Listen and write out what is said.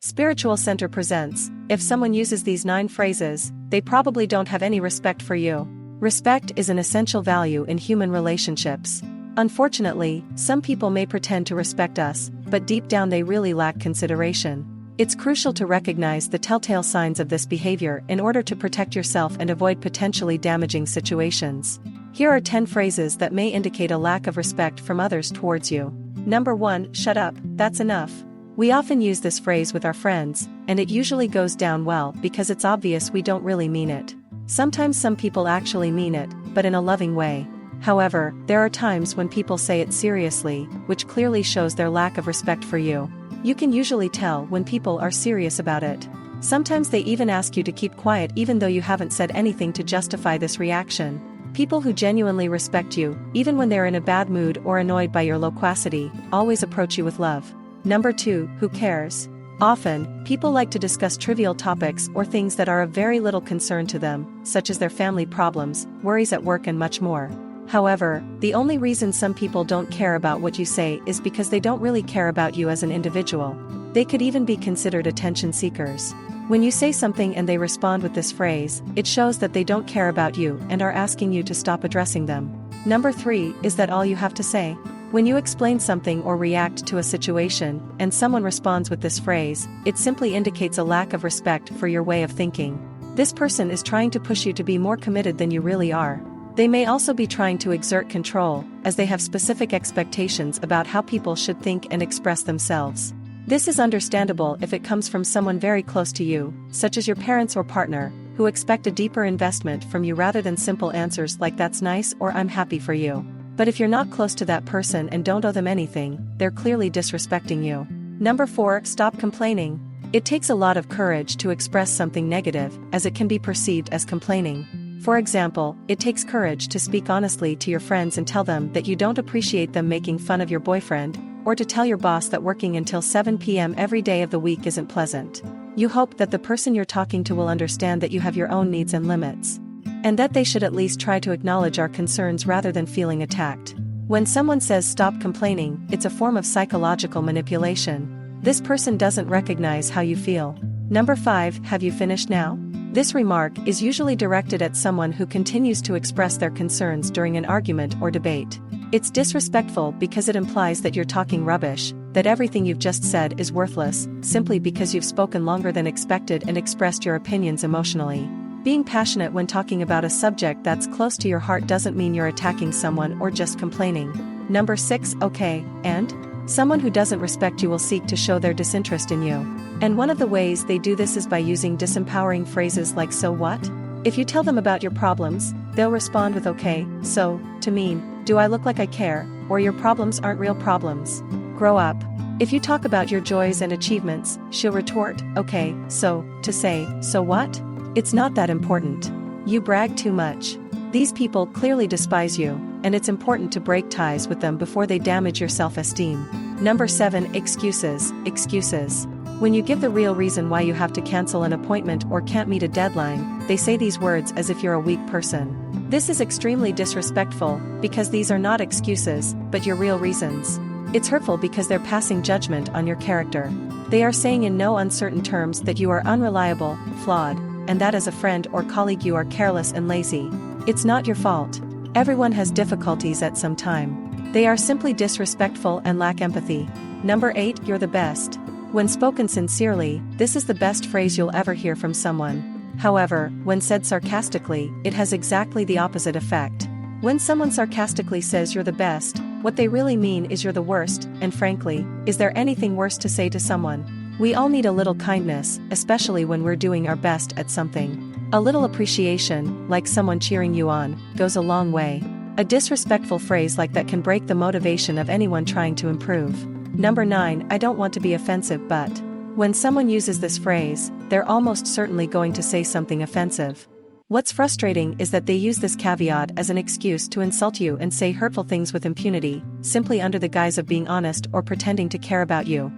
Spiritual Center presents. If someone uses these 9 phrases, they probably don't have any respect for you. Respect is an essential value in human relationships. Unfortunately, some people may pretend to respect us, but deep down they really lack consideration. It's crucial to recognize the telltale signs of this behavior in order to protect yourself and avoid potentially damaging situations. Here are 10 phrases that may indicate a lack of respect from others towards you. Number 1, shut up, that's enough. We often use this phrase with our friends, and it usually goes down well because it's obvious we don't really mean it. Sometimes some people actually mean it, but in a loving way. However, there are times when people say it seriously, which clearly shows their lack of respect for you. You can usually tell when people are serious about it. Sometimes they even ask you to keep quiet even though you haven't said anything to justify this reaction. People who genuinely respect you, even when they're in a bad mood or annoyed by your loquacity, always approach you with love. Number 2, who cares? Often, people like to discuss trivial topics or things that are of very little concern to them, such as their family problems, worries at work and much more. However, the only reason some people don't care about what you say is because they don't really care about you as an individual. They could even be considered attention seekers. When you say something and they respond with this phrase, it shows that they don't care about you and are asking you to stop addressing them. Number 3, is that all you have to say? When you explain something or react to a situation, and someone responds with this phrase, it simply indicates a lack of respect for your way of thinking. This person is trying to push you to be more committed than you really are. They may also be trying to exert control, as they have specific expectations about how people should think and express themselves. This is understandable if it comes from someone very close to you, such as your parents or partner, who expect a deeper investment from you rather than simple answers like "that's nice" or "I'm happy for you." But if you're not close to that person and don't owe them anything, they're clearly disrespecting you. Number 4, stop complaining. It takes a lot of courage to express something negative, as it can be perceived as complaining. For example, it takes courage to speak honestly to your friends and tell them that you don't appreciate them making fun of your boyfriend, or to tell your boss that working until 7 p.m. every day of the week isn't pleasant. You hope that the person you're talking to will understand that you have your own needs and limits, and that they should at least try to acknowledge our concerns rather than feeling attacked. When someone says stop complaining, it's a form of psychological manipulation. This person doesn't recognize how you feel. Number 5, have you finished now? This remark is usually directed at someone who continues to express their concerns during an argument or debate. It's disrespectful because it implies that you're talking rubbish, that everything you've just said is worthless, simply because you've spoken longer than expected and expressed your opinions emotionally. Being passionate when talking about a subject that's close to your heart doesn't mean you're attacking someone or just complaining. Number 6, okay, and? Someone who doesn't respect you will seek to show their disinterest in you. And one of the ways they do this is by using disempowering phrases like "so what?" If you tell them about your problems, they'll respond with "okay, so," to mean, "do I look like I care?" or "your problems aren't real problems. Grow up." If you talk about your joys and achievements, she'll retort, "Okay, so," to say, "so what? It's not that important. You brag too much." These people clearly despise you, and it's important to break ties with them before they damage your self-esteem. Number 7, excuses. Excuses. When you give the real reason why you have to cancel an appointment or can't meet a deadline, they say these words as if you're a weak person. This is extremely disrespectful, because these are not excuses, but your real reasons. It's hurtful because they're passing judgment on your character. They are saying in no uncertain terms that you are unreliable, flawed, and that as a friend or colleague you are careless and lazy. It's not your fault. Everyone has difficulties at some time. They are simply disrespectful and lack empathy. Number 8, you're the best. When spoken sincerely, this is the best phrase you'll ever hear from someone. However, when said sarcastically, it has exactly the opposite effect. When someone sarcastically says you're the best, what they really mean is you're the worst, and frankly, is there anything worse to say to someone? We all need a little kindness, especially when we're doing our best at something. A little appreciation, like someone cheering you on, goes a long way. A disrespectful phrase like that can break the motivation of anyone trying to improve. Number 9, I don't want to be offensive but. When someone uses this phrase, they're almost certainly going to say something offensive. What's frustrating is that they use this caveat as an excuse to insult you and say hurtful things with impunity, simply under the guise of being honest or pretending to care about you.